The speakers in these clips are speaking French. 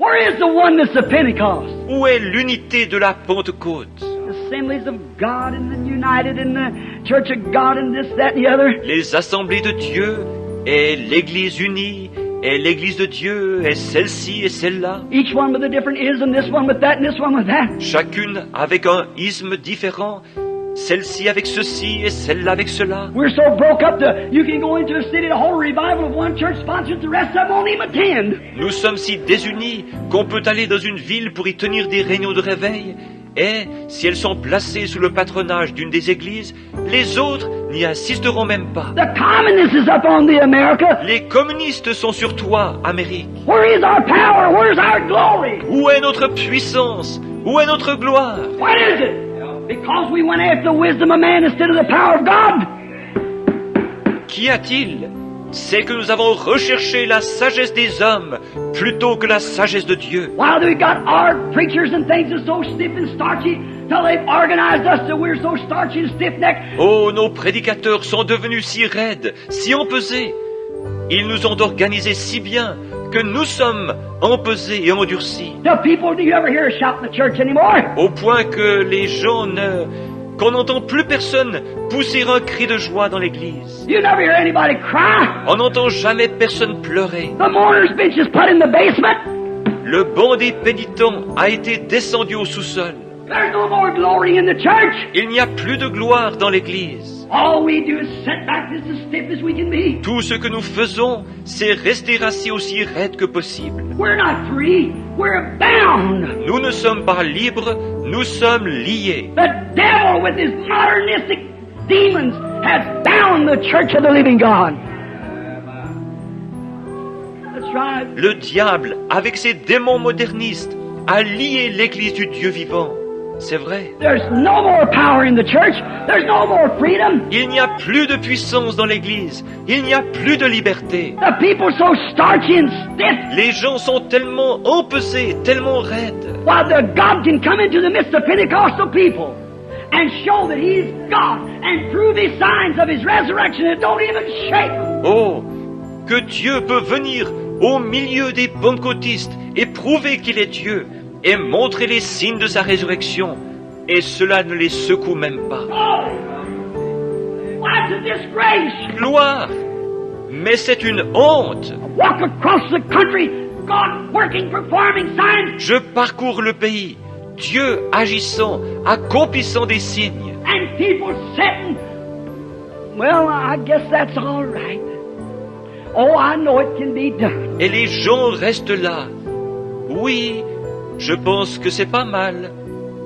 Where is the oneness of Pentecost? Où est l'unité de la Pentecôte? Assemblies of God and the united in the Church of God and this, that, and the other. Les assemblées de Dieu et l'Église unie et l'Église de Dieu et celle-ci et celle-là. Each one with a different ism, this one with that and this one with that. Chacune avec un isme différent. Celle-ci avec ceci et celle-là avec cela. We're so broke up that you can go into a city, the whole revival of one church sponsors, the rest of them won't even attend. Nous sommes si désunis qu'on peut aller dans une ville pour y tenir des réunions de réveil. Et si elles sont placées sous le patronage d'une des églises, les autres n'y assisteront même pas. The communist is up on the America. Les communistes sont sur toi, Amérique. Where is our power? Where's our glory? Où est notre puissance? Où est notre gloire? What is it? Because we went after the wisdom of man instead of the power of God. Qu'y a-t-il? C'est que nous avons recherché la sagesse des hommes plutôt que la sagesse de Dieu. While we got our preachers and things that's so stiff and starchy, till they've organized us so we're so starchy and stiff-necked. Oh, nos prédicateurs sont devenus si raides, si empesés. Ils nous ont organisés si bien que nous sommes empesés et endurcis. The people, do you ever hear a shout in the church anymore? Au point que les gens qu'on n'entend plus personne pousser un cri de joie dans l'église. You never hear anybody cry. On n'entend jamais personne pleurer. The mourner's bench is put in the basement. Le banc des pénitents a été descendu au sous-sol. There's no more glory in the church. Il n'y a plus de gloire dans l'église. All we do is sit back as stiff as we can be. Tout ce que nous faisons, c'est rester assis aussi raide que possible. We're not free. We're bound. Nous ne sommes pas libres, nous sommes liés. The devil with his modernistic demons has bound the church of the living God. That's right. Le diable, avec ses démons modernistes, a lié l'église du Dieu vivant. C'est vrai. There's no more power in the church. There's no more freedom. Il n'y a plus de puissance dans l'église. Il n'y a plus de liberté. The people so starchy and stiff. Les gens sont tellement empesés, tellement raides. While the God can come into the midst of Pentecostal people and show that He's God and prove His signs of His resurrection and don't even shake them. Oh, que Dieu peut venir au milieu des pentecôtistes et prouver qu'il est Dieu et montrer les signes de sa résurrection, et cela ne les secoue même pas. Oh, what's a disgrace? Gloire! Mais c'est une honte! Walk across the country, God working, performing signs, Je parcours le pays, Dieu agissant, accomplissant des signes, and people sitting. Well, I guess that's all right. Oh, I know it can be done. et les gens restent là. Oui, je pense que c'est pas mal.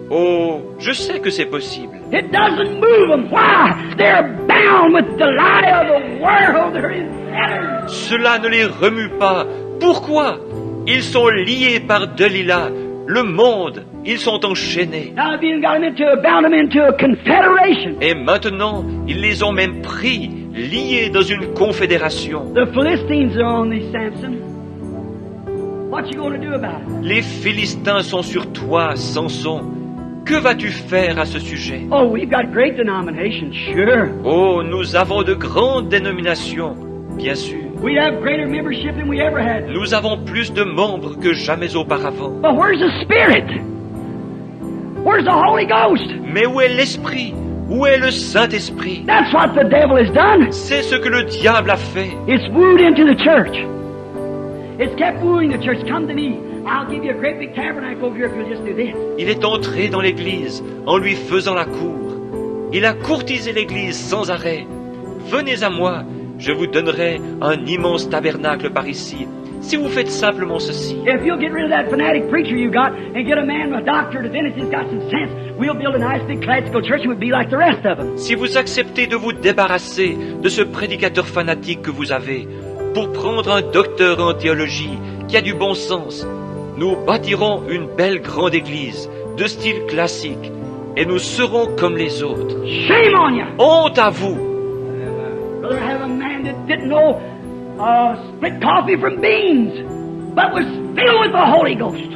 Oh, je sais que c'est possible. It doesn't move them. Why? They're bound with the lie of the world. They're in fetters. Cela ne les remue pas. Pourquoi? Ils sont liés par Delilah, le monde. Ils sont enchaînés. Now they've even bound them into a confederation. Et maintenant, ils les ont même pris, liés dans une confédération. The Philistines are on these, Samson. What you going to do about it? Les Philistins sont sur toi, Samson. Que vas-tu faire à ce sujet? Oh, we've got great denominations, sure. Oh, nous avons de grandes dénominations, bien sûr. We have greater membership than we ever had. Nous avons plus de membres que jamais auparavant. But where's the Spirit? Where's the Holy Ghost? Mais où est l'Esprit? Où est le Saint-Esprit? That's what the devil has done. C'est ce que le diable a fait. It's wooed into the church. It's kept wooing the church. Come to me. I'll give you a great big tabernacle over here if you'll just do this. Il est entré dans l'Église en lui faisant la cour. Il a courtisé l'Église sans arrêt. Venez à moi, je vous donnerai un immense tabernacle par ici, si vous faites simplement ceci. If you'll get rid of that fanatic preacher you got and get a man, a doctor, a dentist who's got some sense, we'll build a nice big classical church and we'll be like the rest of them. Si vous acceptez de vous débarrasser de ce prédicateur fanatique que vous avez, pour prendre un docteur en théologie qui a du bon sens, nous bâtirons une belle grande église de style classique et nous serons comme les autres. Shame on you! Honte à vous! Rather have a man that didn't know split coffee from beans, but was filled with the Holy Ghost.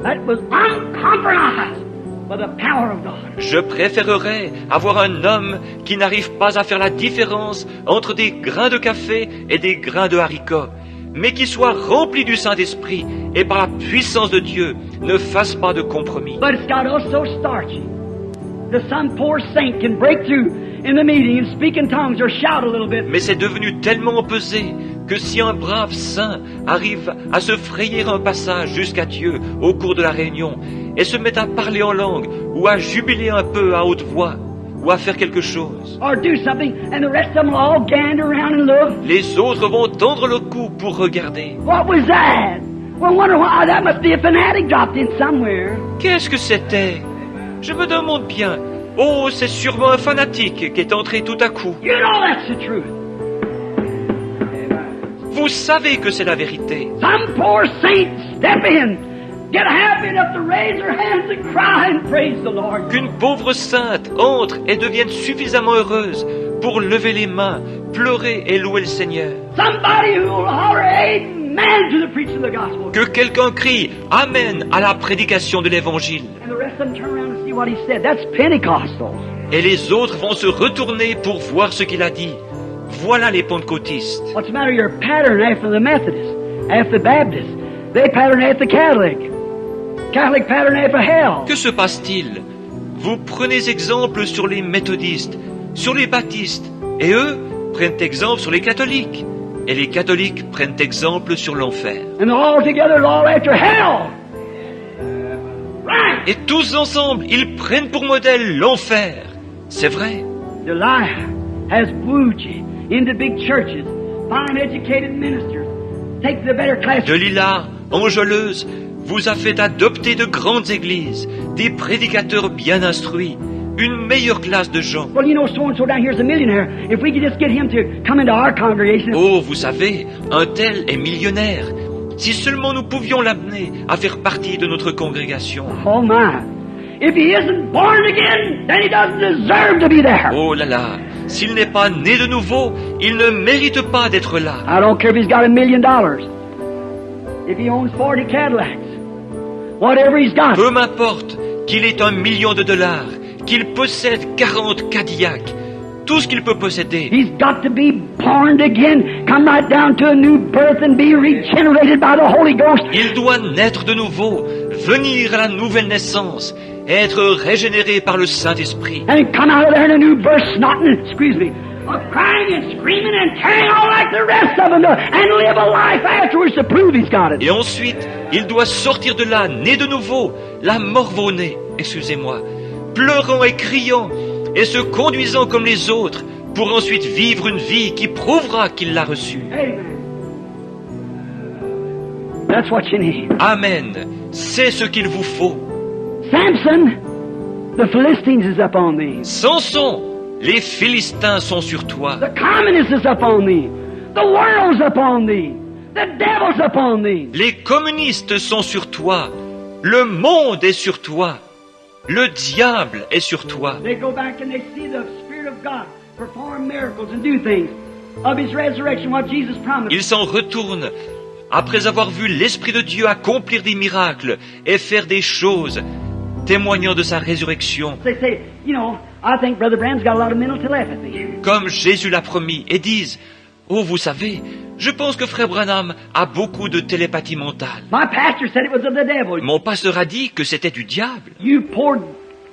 That was uncompromised by the power of God. Je préférerais avoir un homme qui n'arrive pas à faire la différence entre des grains de café et des grains de haricots, mais qui soit rempli du Saint-Esprit et par la puissance de Dieu ne fasse pas de compromis. But it's got us so starchy that some poor saint can break through in the meeting and speak in tongues or shout a little bit. Mais c'est devenu tellement empesé que si un brave saint arrive à se frayer un passage jusqu'à Dieu au cours de la réunion et se met à parler en langue ou à jubiler un peu à haute voix ou à faire quelque chose, Or do something, and the rest of them will all gander around and look. les autres vont tendre le cou pour regarder. What was that? Well, wonder why. That must be a fanatic dropped in somewhere. Qu'est-ce que c'était? Je me demande bien. Oh, c'est sûrement un fanatique qui est entré tout à coup. You know that's the truth. Vous savez que c'est la vérité. Some poor saint step in, get happy enough to raise their hands and cry and praise the Lord. Qu'une pauvre sainte entre et devienne suffisamment heureuse pour lever les mains, pleurer et louer le Seigneur. Somebody who will holler amen to the preaching of the gospel. Que quelqu'un crie Amen à la prédication de l'Évangile. And the rest of them turn around and see what he said. That's Pentecostal. Et les autres vont se retourner pour voir ce qu'il a dit. Voilà les pentecôtistes. What's the matter? You're patterned after the Methodist, after the Baptist. They pattern after the Catholic. Catholic pattern after hell. Que se passe-t-il? Vous prenez exemple sur les méthodistes, sur les baptistes, et eux prennent exemple sur les catholiques. Et les catholiques prennent exemple sur l'enfer. And all together, all after hell. Right. Et tous ensemble, ils prennent pour modèle l'enfer. C'est vrai. Delilah has wooed you into big churches, fine educated ministers, take the better class. Delilah, enjôleuse, vous a fait adopter de grandes églises, des prédicateurs bien instruits, une meilleure classe de gens. Well, you know, so-and-so down here is a millionaire. If we could just get him to come into our congregation. Oh, vous savez, un tel est millionnaire. Si seulement nous pouvions l'amener à faire partie de notre congrégation. Oh my. If he isn't born again, then he doesn't deserve to be there. Oh là là, s'il n'est pas né de nouveau, il ne mérite pas d'être là. I don't care if he's got $1 million. If he owns 40 Cadillacs. Whatever he's got. Peu m'importe qu'il ait $1 million, qu'il possède 40 Cadillacs, tout ce qu'il peut posséder. He's got to be born again, come right down to a new birth and be regenerated by the Holy Ghost. Il doit naître de nouveau, venir à la nouvelle naissance, être régénéré par le Saint-Esprit. And come out of there in a new birth, snotting, crying and screaming and tearing on like the rest of them, and live a life afterwards to prove he's got it. Et ensuite, il doit sortir de là, né de nouveau, la morveau-née, excusez-moi, pleurant et criant, et se conduisant comme les autres, pour ensuite vivre une vie qui prouvera qu'il l'a reçue. Amen. That's what you need. Amen. C'est ce qu'il vous faut. Samson, the Philistines is up on thee. Samson, les Philistins sont sur toi. The communists is up on thee. The world's up on thee. The devil's up on thee. Les communistes sont sur toi. Le monde est sur toi. Le diable est sur toi. They go back and they see the Spirit of God perform miracles and do things of His resurrection, what Jesus promised. Ils s'en retournent après avoir vu l'Esprit de Dieu accomplir des miracles et faire des choses témoignant de sa résurrection. They say, you know, I think Brother Branham's got a lot of mental telepathy. Comme Jésus l'a promis, et disent, oh, vous savez, je pense que Frère Branham a beaucoup de télépathie mentale. My pastor said it was of the devil. Mon pasteur a dit que c'était du diable. You poor,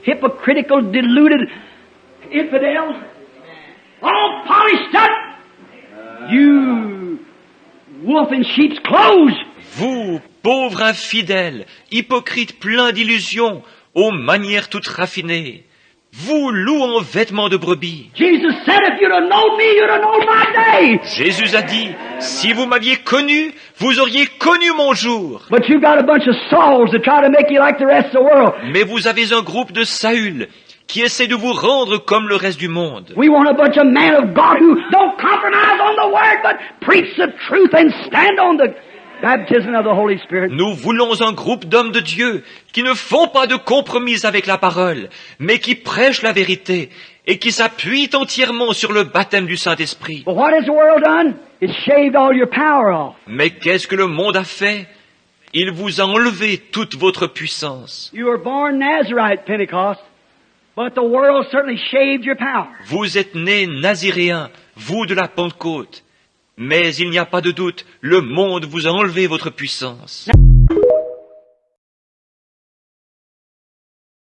hypocritical, deluded infidel, all polished up. You wolf in sheep's clothes. Vous, pauvres infidèles, hypocrites pleins d'illusions, aux manières toutes raffinées, vous, loups en vêtements de brebis. Jesus said, if you'd have known me, you'd have known my day. Jésus a dit, si vous m'aviez connu, vous auriez connu mon jour. But you've got a bunch of Sauls that try to make you like the rest of the world. Mais vous avez un groupe de Saül qui essaie de vous rendre comme le reste du monde. We want a bunch of men of God who don't compromise on the word, but preach the truth and stand on the baptism of the Holy Spirit. Nous voulons un groupe d'hommes de Dieu qui ne font pas de compromis avec la parole, mais qui prêchent la vérité et qui s'appuient entièrement sur le baptême du Saint-Esprit. But what has the world done? It's shaved all your power off. Mais qu'est-ce que le monde a fait? Il vous a enlevé toute votre puissance. You were born Nazarite, Pentecost, but the world certainly shaved your power. Vous êtes nés naziréens, vous de la Pentecôte, Mais il n'y a pas de doute, le monde vous a enlevé votre puissance.